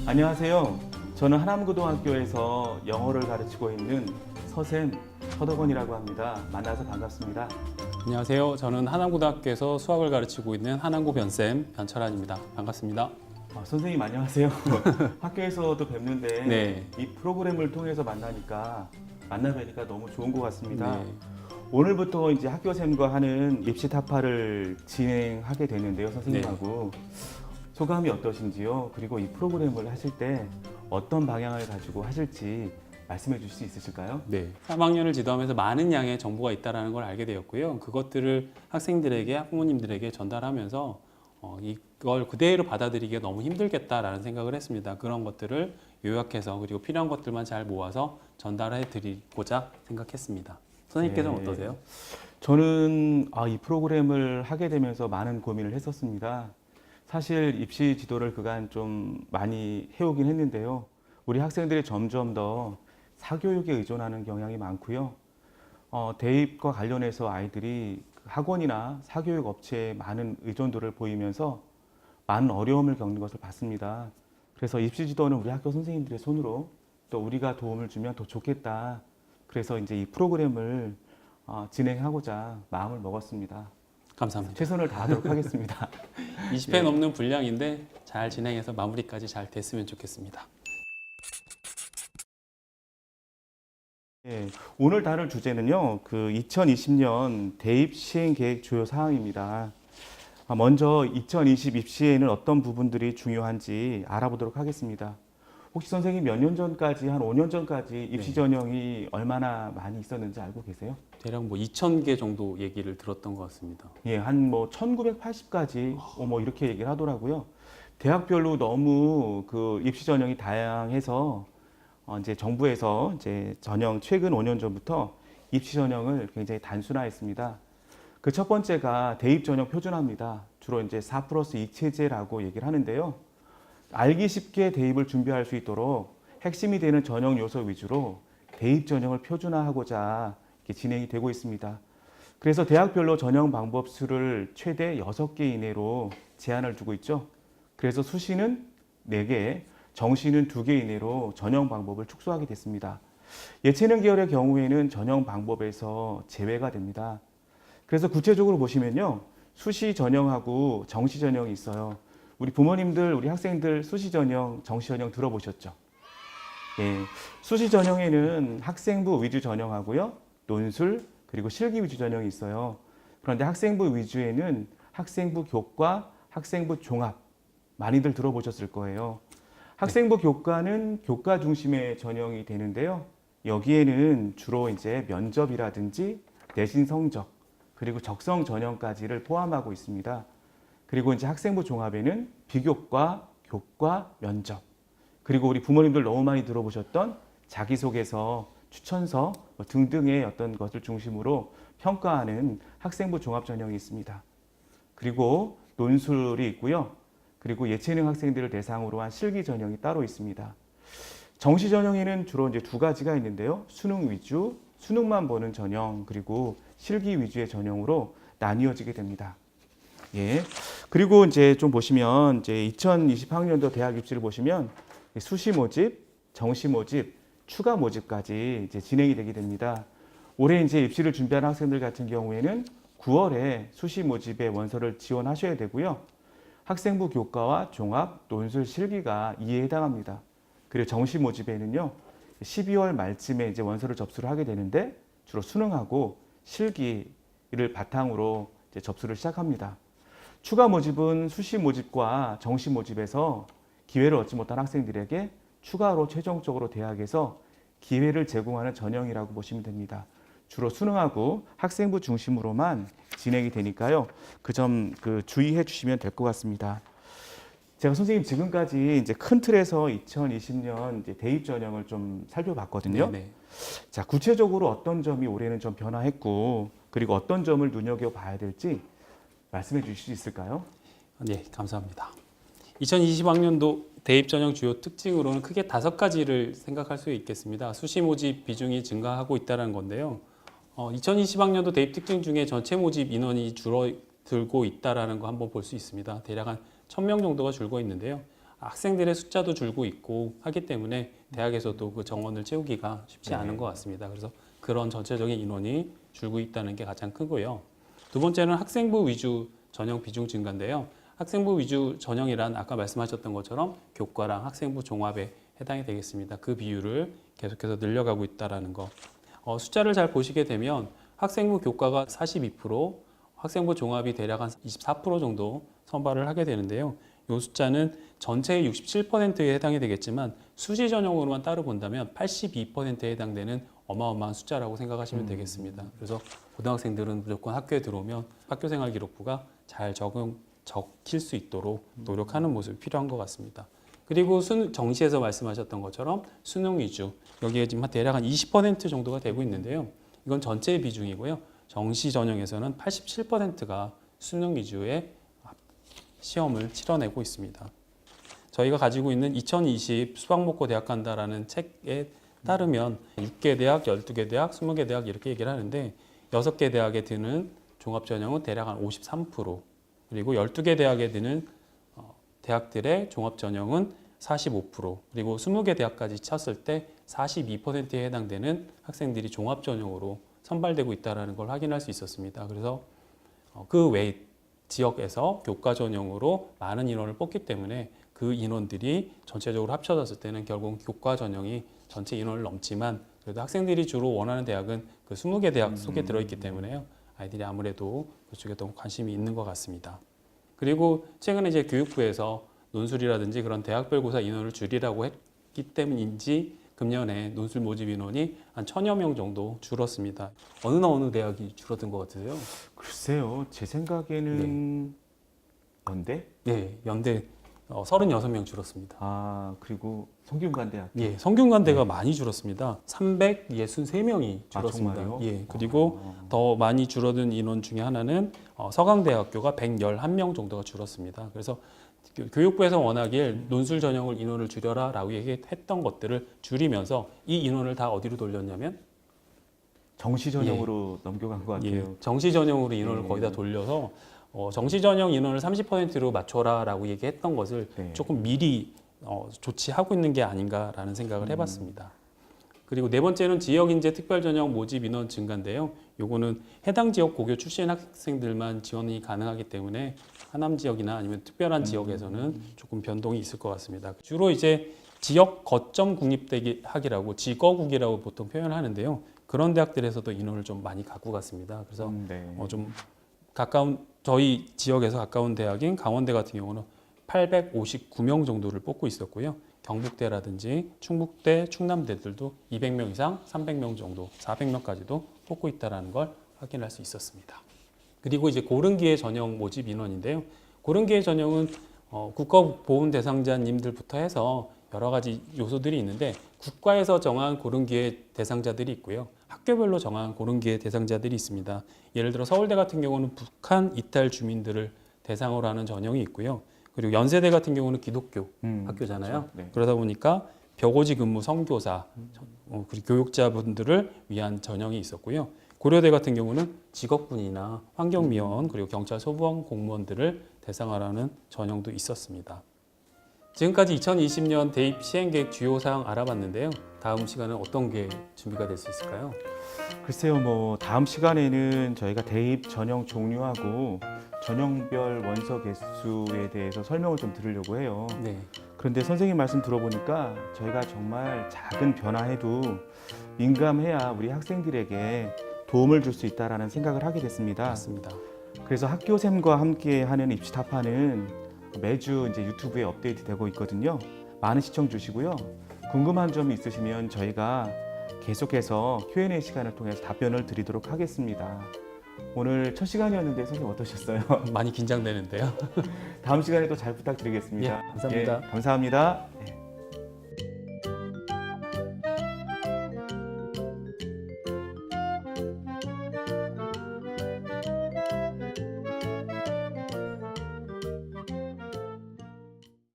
안녕하세요. 저는 하남고등학교에서 영어를 가르치고 있는 서샘 서덕원이라고 합니다. 만나서 반갑습니다. 안녕하세요. 저는 하남고등학교에서 수학을 가르치고 있는 하남고 변쌤 변철환입니다. 반갑습니다. 선생님 안녕하세요. 학교에서도 뵙는데 네. 이 프로그램을 통해서 만나 뵈니까 너무 좋은 것 같습니다. 네. 오늘부터 이제 학교샘과 하는 입시 타파를 진행하게 되는데요, 선생님하고. 소감이 어떠신지요? 그리고 이 프로그램을 하실 때 어떤 방향을 가지고 하실지 말씀해 주실 수 있으실까요? 네. 3학년을 지도하면서 많은 양의 정보가 있다는 걸 알게 되었고요. 그것들을 학생들에게, 학부모님들에게 전달하면서 이걸 그대로 받아들이기가 너무 힘들겠다라는 생각을 했습니다. 그런 것들을 요약해서 그리고 필요한 것들만 잘 모아서 전달해 드리고자 생각했습니다. 선생님께서는 어떠세요? 저는 이 프로그램을 하게 되면서 많은 고민을 했었습니다. 사실 입시 지도를 그간 좀 많이 해오긴 했는데요. 우리 학생들이 점점 더 사교육에 의존하는 경향이 많고요. 대입과 관련해서 아이들이 학원이나 사교육 업체에 많은 의존도를 보이면서 많은 어려움을 겪는 것을 봤습니다. 그래서 입시 지도는 우리 학교 선생님들의 손으로 또 우리가 도움을 주면 더 좋겠다. 그래서 이제 이 프로그램을 진행하고자 마음을 먹었습니다. 감사합니다. 최선을 다하도록 하겠습니다. 20회 넘는 분량인데 잘 진행해서 마무리까지 잘 됐으면 좋겠습니다. 오늘 다룰 주제는요, 2020년 대입 시행 계획 주요 사항입니다. 먼저 2020 입시에는 어떤 부분들이 중요한지 알아보도록 하겠습니다. 혹시 선생님 몇 년 전까지, 한 5년 전까지 입시 전형이 얼마나 많이 있었는지 알고 계세요? 대략 2,000개 정도 얘기를 들었던 것 같습니다. 한 1980까지 이렇게 얘기를 하더라고요. 대학별로 너무 입시 전형이 다양해서 이제 정부에서 이제 최근 5년 전부터 입시 전형을 굉장히 단순화했습니다. 그 첫 번째가 대입 전형 표준화입니다. 주로 이제 4+2 체제라고 얘기를 하는데요. 알기 쉽게 대입을 준비할 수 있도록 핵심이 되는 전형 요소 위주로 대입 전형을 표준화하고자 진행이 되고 있습니다. 그래서 대학별로 전형 방법 수를 최대 6개 이내로 제한을 두고 있죠. 그래서 수시는 4개, 정시는 2개 이내로 전형 방법을 축소하게 됐습니다. 예체능 계열의 경우에는 전형 방법에서 제외가 됩니다. 그래서 구체적으로 보시면요. 수시 전형하고 정시 전형이 있어요. 우리 부모님들, 우리 학생들 수시 전형, 정시 전형 들어보셨죠? 수시 전형에는 학생부 위주 전형하고요. 논술, 그리고 실기 위주 전형이 있어요. 그런데 학생부 위주에는 학생부 교과, 학생부 종합 많이들 들어보셨을 거예요. 학생부 교과는 교과 중심의 전형이 되는데요. 여기에는 주로 이제 면접이라든지 내신 성적, 그리고 적성 전형까지를 포함하고 있습니다. 그리고 이제 학생부 종합에는 비교과, 교과, 면접, 그리고 우리 부모님들 너무 많이 들어보셨던 자기소개서, 추천서 등등의 어떤 것을 중심으로 평가하는 학생부 종합 전형이 있습니다. 그리고 논술이 있고요. 그리고 예체능 학생들을 대상으로 한 실기 전형이 따로 있습니다. 정시 전형에는 주로 이제 2가지가 있는데요. 수능 위주, 수능만 보는 전형, 그리고 실기 위주의 전형으로 나뉘어지게 됩니다. 그리고 이제 좀 보시면 이제 2020학년도 대학 입시를 보시면 수시 모집, 정시 모집, 추가 모집까지 이제 진행이 되게 됩니다. 올해 이제 입시를 준비하는 학생들 같은 경우에는 9월에 수시 모집의 원서를 지원하셔야 되고요. 학생부 교과와 종합, 논술, 실기가 이에 해당합니다. 그리고 정시 모집에는요, 12월 말쯤에 이제 원서를 접수를 하게 되는데 주로 수능하고 실기를 바탕으로 이제 접수를 시작합니다. 추가 모집은 수시 모집과 정시 모집에서 기회를 얻지 못한 학생들에게 추가로 최종적으로 대학에서 기회를 제공하는 전형이라고 보시면 됩니다. 주로 수능하고 학생부 중심으로만 진행이 되니까요. 그 점 주의해 주시면 될 것 같습니다. 제가 선생님 지금까지 이제 큰 틀에서 2020년 이제 대입 전형을 좀 살펴봤거든요. 네네. 자, 구체적으로 어떤 점이 올해는 좀 변화했고, 그리고 어떤 점을 눈여겨봐야 될지 말씀해 주실 수 있을까요? 네, 감사합니다. 2020학년도 대입 전형 주요 특징으로는 크게 5가지를 생각할 수 있겠습니다. 수시 모집 비중이 증가하고 있다는 건데요. 2020학년도 대입 특징 중에 전체 모집 인원이 줄어들고 있다는 거 한번 볼 수 있습니다. 대략 한 1,000명 정도가 줄고 있는데요. 학생들의 숫자도 줄고 있고 하기 때문에 대학에서도 그 정원을 채우기가 쉽지 않은 것 같습니다. 그래서 그런 전체적인 인원이 줄고 있다는 게 가장 크고요. 두 번째는 학생부 위주 전형 비중 증가인데요. 학생부 위주 전형이란 아까 말씀하셨던 것처럼 교과랑 학생부 종합에 해당이 되겠습니다. 그 비율을 계속해서 늘려가고 있다는 거. 숫자를 잘 보시게 되면 학생부 교과가 42%, 학생부 종합이 대략 한 24% 정도 선발을 하게 되는데요. 이 숫자는 전체의 67%에 해당이 되겠지만 수시 전형으로만 따로 본다면 82%에 해당되는 어마어마한 숫자라고 생각하시면 되겠습니다. 그래서 고등학생들은 무조건 학교에 들어오면 학교생활 기록부가 잘 적힐 수 있도록 노력하는 모습이 필요한 것 같습니다. 그리고 정시에서 말씀하셨던 것처럼 수능 위주, 여기에 지금 대략 한 20% 정도가 되고 있는데요. 이건 전체의 비중이고요. 정시 전형에서는 87%가 수능 위주의 시험을 치러내고 있습니다. 저희가 가지고 있는 2020 수학 먹고 대학 간다라는 책에 따르면 6개 대학, 12개 대학, 20개 대학 이렇게 얘기를 하는데 6개 대학에 드는 종합전형은 대략 한 53%, 그리고 12개 대학에 드는 대학들의 종합전형은 45%, 그리고 20개 대학까지 쳤을 때 42%에 해당되는 학생들이 종합전형으로 선발되고 있다는 걸 확인할 수 있었습니다. 그래서 그 외 지역에서 교과 전형으로 많은 인원을 뽑기 때문에 그 인원들이 전체적으로 합쳐졌을 때는 결국 교과 전형이 전체 인원을 넘지만 그래도 학생들이 주로 원하는 대학은 그 20개 대학 속에 들어있기 때문에요. 아이들이 아무래도 그쪽에 더 관심이 있는 것 같습니다. 그리고 최근에 이제 교육부에서 논술이라든지 그런 대학별 고사 인원을 줄이라고 했기 때문인지 금년에 논술 모집 인원이 한 1000여 명 정도 줄었습니다. 어느 대학이 줄어든 것 같으세요? 글쎄요, 제 생각에는 연대? 네, 연대 36명 줄었습니다. 아, 그리고 성균관대학. 예, 성균관대가 많이 줄었습니다. 363명이 줄었습니다. 정말요? 예, 그리고 더 많이 줄어든 인원 중에 하나는 서강대학교가 111명 정도가 줄었습니다. 그래서 교육부에서 원하길 논술 전형을 인원을 줄여라라고 얘기했던 것들을 줄이면서 이 인원을 다 어디로 돌렸냐면 정시 전형으로 넘겨간 것 같아요. 예, 정시 전형으로 인원을 거의 다 돌려서 정시 전형 인원을 30%로 맞춰라라고 얘기했던 것을 조금 미리 조치하고 있는 게 아닌가라는 생각을 해봤습니다. 그리고 네 번째는 지역 인재 특별 전형 모집 인원 증가인데요. 요거는 해당 지역 고교 출신 학생들만 지원이 가능하기 때문에 하남 지역이나 아니면 특별한 지역에서는 조금 변동이 있을 것 같습니다. 주로 이제 지역 거점 국립대학이라고 지거국이라고 보통 표현을 하는데요. 그런 대학들에서도 인원을 좀 많이 갖고 갔습니다. 그래서 좀 가까운 저희 지역에서 가까운 대학인 강원대 같은 경우는 859명 정도를 뽑고 있었고요. 경북대라든지 충북대, 충남대들도 200명 이상, 300명 정도, 400명까지도 뽑고 있다는 걸 확인할 수 있었습니다. 그리고 이제 고른기회 전형 모집 인원인데요. 고른기회 전형은 국가보훈 대상자님들부터 해서 여러 가지 요소들이 있는데 국가에서 정한 고른기회 대상자들이 있고요. 학교별로 정한 고른기회 대상자들이 있습니다. 예를 들어 서울대 같은 경우는 북한 이탈 주민들을 대상으로 하는 전형이 있고요. 그리고 연세대 같은 경우는 기독교 학교잖아요. 그렇죠. 네. 그러다 보니까 벽오지 근무 선교사, 그리고 교육자분들을 위한 전형이 있었고요. 고려대 같은 경우는 직업군이나 환경미화원 그리고 경찰 소방 공무원들을 대상으로 하는 전형도 있었습니다. 지금까지 2020년 대입 시행계획 주요 사항 알아봤는데요. 다음 시간은 어떤 게 준비가 될 수 있을까요? 글쎄요, 뭐 다음 시간에는 저희가 대입 전형 종류하고 전형별 원서 개수에 대해서 설명을 좀 드리려고 해요. 네, 그런데 선생님 말씀 들어보니까 저희가 정말 작은 변화에도 민감해야 우리 학생들에게 도움을 줄 수 있다라는 생각을 하게 됐습니다. 맞습니다. 그래서 학교샘과 함께하는 입시 타파는 매주 이제 유튜브에 업데이트되고 있거든요. 많은 시청 주시고요. 궁금한 점이 있으시면 저희가 계속해서 Q&A 시간을 통해서 답변을 드리도록 하겠습니다. 오늘 첫 시간이었는데 선생님 어떠셨어요? 많이 긴장되는데요. 다음 시간에도 잘 부탁드리겠습니다. 예, 감사합니다. 감사합니다.